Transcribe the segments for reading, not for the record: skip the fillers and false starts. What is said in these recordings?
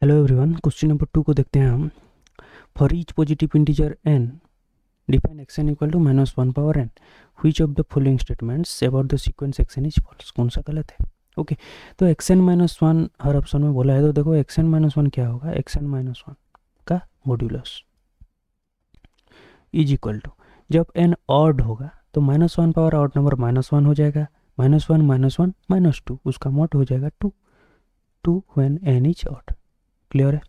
Hello everyone, question number 2 को देखते हैं हम। For each positive integer n define xn equal to -1 power n, which of the following statements about the sequence xn is false. कौन सा गलत है? Okay, तो xn-1 हर option में बोला है, तो देखो xn-1 क्या होगा। xn-1 का मॉड्यूलस इज इक्वल टू, जब n ऑड होगा तो -1 पावर ऑड नंबर -1 हो जाएगा, -1 -1 -2, उसका मॉड हो जाएगा 2 when n is odd. Clear है?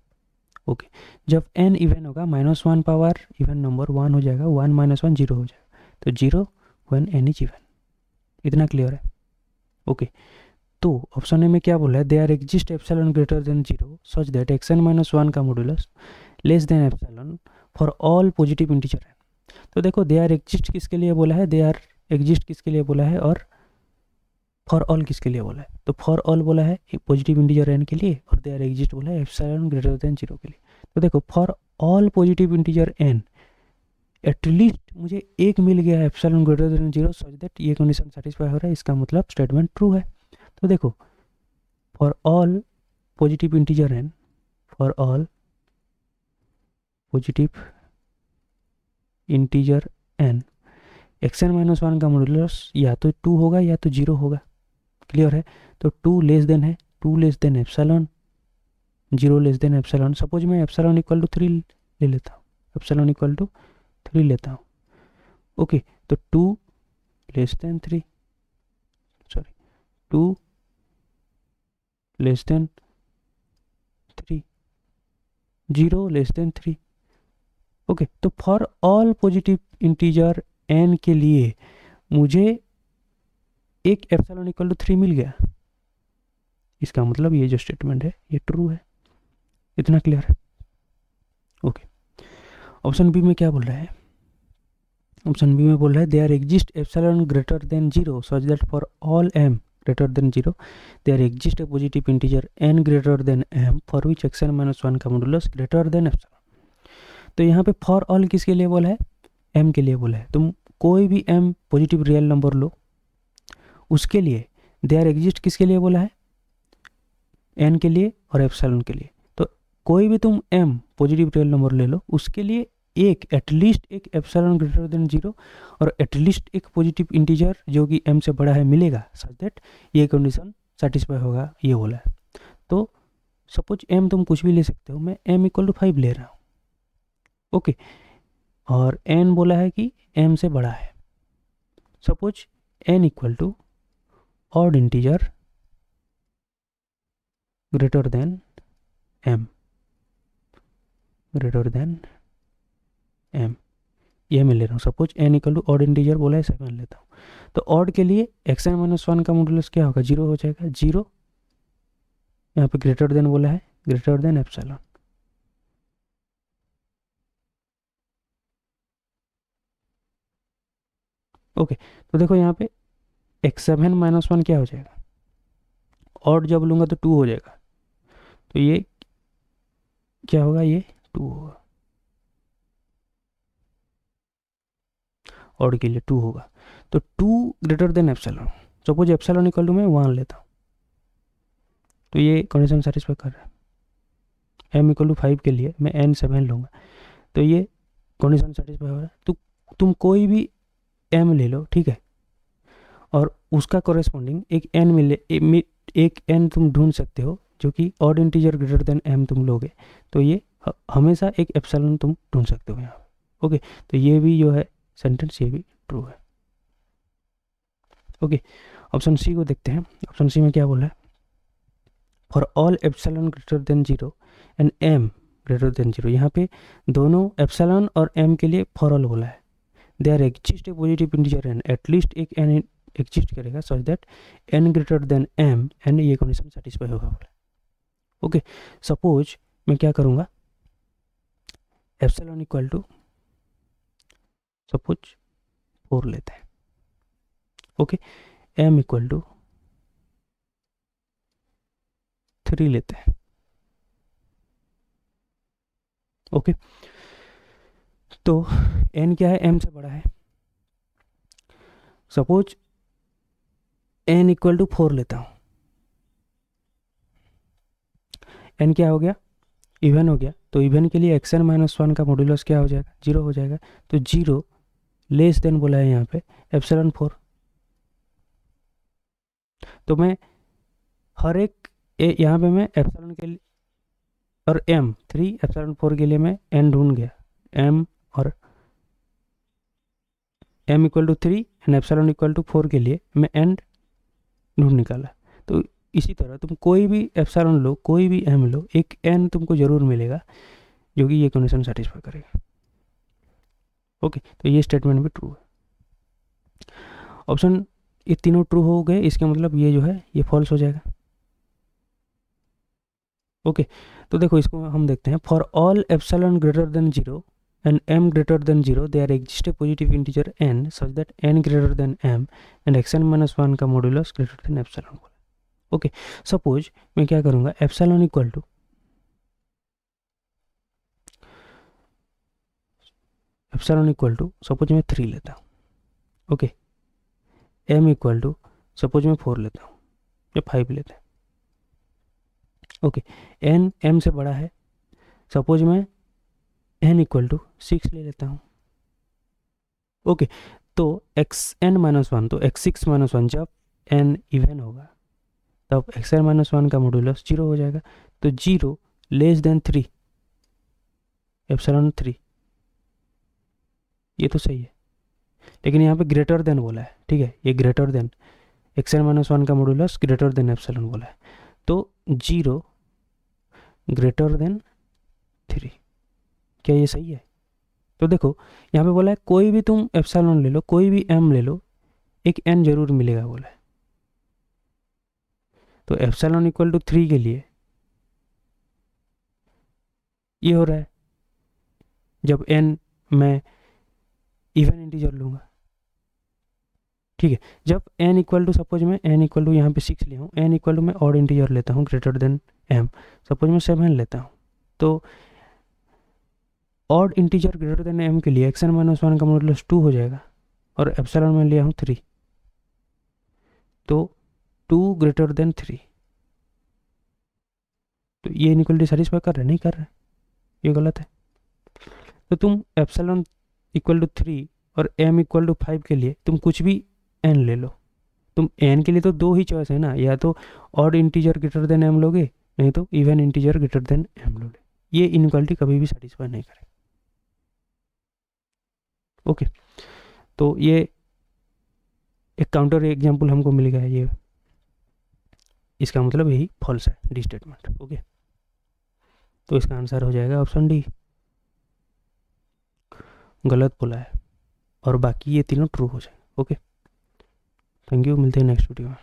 ओके, जब n इवन होगा -1 पावर इवन नंबर 1 हो जाएगा, 1 -1 0 हो जाएगा, तो 0 व्हेन n इज इवन। इतना क्लियर है? ओके, तो ऑप्शन ए में क्या बोला है, there are exist epsilon greater than 0 such that xn-1 का modulus less than epsilon for all positive integer है। तो देखो, दे आर एग्जिस्ट किसके लिए बोला है, दे आर एग्जिस्ट किसके लिए बोला है, और फॉर ऑल किसके लिए बोला है। तो फॉर ऑल बोला है पॉजिटिव इंटीजर n के लिए, और दे आर एग्जिस्ट बोला है एप्सिलॉन ग्रेटर देन 0 के लिए। तो देखो, for all positive integer n at least मुझे एक मिल गया है epsilon greater than 0 such that ये कंडीशन सेटिस्फाई हो रहा है, इसका मतलब स्टेटमेंट ट्रू है। तो देखो, for all positive integer n, for all positive integer n xn-1 का मॉड्यूलस या तो 2 होगा या तो 0 होगा। क्लियर है? तो 2 लेस देन है, 2 less than epsilon, 0 less than epsilon. Suppose मैं एप्सिलॉन इक्वल टू 3 ले लेता हूँ, एप्सिलॉन इक्वल टू 3 लेता हूँ। ओके, तो 2 less than 3, sorry 2 less than 3, 0 less than 3। Okay, तो for all positive integer n के लिए मुझे एक एप्सिलॉन इक्वल टू 3 मिल गया। इसका मतलब ये जो स्टेटमेंट है ये ट्रू है। इतना क्लियर है? ओके, ऑप्शन बी में क्या बोल रहा है, ऑप्शन बी में बोल रहा है there are exist epsilon greater than 0 such that for all m greater than 0 there exist a positive integer n greater than m for which xn-1 का मॉड्यूलस ग्रेटर देन एप्सिलॉन। तो यहाँ पे for all किसके लिए बोला है, m के लिए बोला है। तुम कोई भी m पॉजिटिव रियल नंबर लो, उसके लिए दे आर एग्जिस्ट किसके लिए बोला है, n के लिए और एप्सिलॉन के लिए। तो कोई भी तुम m पॉजिटिव रियल नंबर ले लो, उसके लिए एक एटलीस्ट एक एप्सिलॉन ग्रेटर देन 0 और एटलीस्ट एक पॉजिटिव इंटीजर जो कि m से बड़ा है मिलेगा सच दैट ये कंडीशन सेटिस्फाई होगा, ये बोला है। तो सपोज m तुम कुछ भी ले सकते हो, मैं m इक्वल टू 5 ले रहा हूँ। ओके, और n बोला है कि m से बड़ा है। Suppose n equal to odd integer greater than m, greater than m, ये मैं ले रहा हूँ। Suppose n equal to odd integer बोला है 7 लेता हूँ, तो ऑड के लिए xn-1 का मॉड्यूलस क्या होगा, 0 हो जाएगा। 0 यहाँ पे ग्रेटर देन बोला है, ग्रेटर देन एप्सिलॉन। ओके, तो देखो यहाँ पे x7-1 क्या हो जाएगा, ऑड जब लूँगा तो 2 हो जाएगा, तो ये क्या होगा, ये 2 होगा। ऑड के लिए 2 होगा, तो 2 greater than epsilon. Suppose epsilon equal to मैं 1 लेता हूँ, तो ये कंडीशन सेटिस्फाई कर रहा है। m इक्वल टू 5 के लिए मैं n7 लूँगा, तो ये कंडीशन सेटिस्फाई हो रहा है। तो तुम कोई भी m ले लो, ठीक है, और उसका कॉरेस्पॉन्डिंग एक n मिले, एक n तुम ढूंढ सकते हो जो कि odd integer greater than m तुम लोगे, तो ये हमेशा एक एप्सिलॉन तुम ढूंढ सकते हो यहाँ। ओके, तो ये भी जो है सेंटेंस ये भी ट्रू है। ओके, ऑप्शन सी को देखते हैं। ऑप्शन सी में क्या बोला है, for all epsilon greater than 0 and m greater than 0। यहाँ पे दोनों एप्सिलॉन और m के लिए फॉर ऑल बोला है। There are exist a positive integer n, at least एक n एग्जिस्ट करेगा such that n greater than m, and ये कंडीशन सेटिस्फाई होगा बोला। ओके, सपोज मैं क्या करूँगा, एप्सिलॉन इक्वल टू सपोज 4 लेते हैं। ओके, m इक्वल टू 3 लेते हैं। ओके, तो n क्या है, m से बड़ा है। सपोज n इक्वल टू 4 लेता हूँ, n क्या हो गया, इवन हो गया, तो इवन के लिए एक्स एन माइनस वन का मॉड्यूलस क्या हो जाएगा, 0 हो जाएगा। तो 0 लेस देन बोला है यहाँ पे एप्सिलॉन 4। तो मैं हर एक यहाँ पे मैं एप्सिलॉन के लिए और एम 3 एप्सिलॉन 4 के लिए मैं एन ढूंढ गया, एम और M equal to 3 and epsilon equal to 4 के लिए मैं एन ढूंढ निकाला। तो इसी तरह तुम कोई भी एप्सिलॉन लो, कोई भी एम लो, एक एन तुमको जरूर मिलेगा जो कि ये कंडीशन सेटिस्फाई करेगा। ओके, तो ये स्टेटमेंट भी ट्रू है। ऑप्शन ये तीनों ट्रू हो गए, इसका मतलब ये जो है ये फॉल्स हो जाएगा। ओके, तो देखो इसको हम देखते हैं। For all epsilon greater than 0 and m greater than 0 there exists a positive integer n such that n greater than m and xn minus 1 का modulus greater than epsilon. Okay, suppose मैं क्या करूँगा, एप्सिलॉन इक्वल टू सपोज मैं 3 लेता हूँ। Okay, m equal to suppose मैं 4 लेता हूँ या 5 लेते हैं। ओके, n m से बड़ा है, सपोज मैं n इक्वल टू 6 ले लेता हूँ। ओके, तो एक्स एन माइनस वन, तो एक्स 6 माइनस वन जब n इवन होगा तब एक्स एन माइनस वन का मॉड्यूलस 0 हो जाएगा। तो 0 लेस देन 3 एप्सिलॉन 3, ये तो सही है। लेकिन यहाँ पे ग्रेटर देन बोला है, ठीक है, ये greater than x n minus one का मॉड्यूलस ग्रेटर देन एप्सिलॉन बोला है। तो 0 ग्रेटर देन 3, क्या ये सही है? तो देखो यहाँ पे बोला है कोई भी तुम एप्सिलॉन ले लो, कोई भी m ले लो, एक n जरूर मिलेगा बोला है। तो एप्सिलॉन इक्वल टू 3 के लिए ये हो रहा है जब n मैं इवन इंटीजर लूँगा, ठीक है। जब n इक्वल टू सपोज मैं n इक्वल टू यहाँ पे 6 लिया हूँ, n इक्वल टू मैं ऑड इंटीजर लेता हूँ ग्रेटर देन m, सपोज मैं 7 लेता हूँ, तो odd integer greater than m के लिए एक्स एन माइनस वन का मॉड्यूलस 2 हो जाएगा और एप्सिलॉन में लिया हूँ 3, तो 2 ग्रेटर देन 3। तो ये इनइक्वालिटी सेटिस्फाई कर रहे नहीं कर रहे, ये गलत है। तो तुम एप्सिलॉन इक्वल टू 3 और m इक्वल टू 5 के लिए तुम कुछ भी n ले लो। तुम n के लिए तो दो ही चॉइस है ना, या तो odd integer greater than m लोगे, नहीं तो even integer greater than m लोगे। ये इनइक्वालिटी कभी भी सेटिस्फाई नहीं करेगा। ओके, तो ये एक काउंटर एग्जाम्पल हमको मिल गया है, ये इसका मतलब यही फॉल्स है, डी स्टेटमेंट। ओके, तो इसका आंसर हो जाएगा ऑप्शन डी, गलत बोला है, और बाकी ये तीनों ट्रू हो जाए। ओके, थैंक यू, मिलते हैं नेक्स्ट वीडियो में।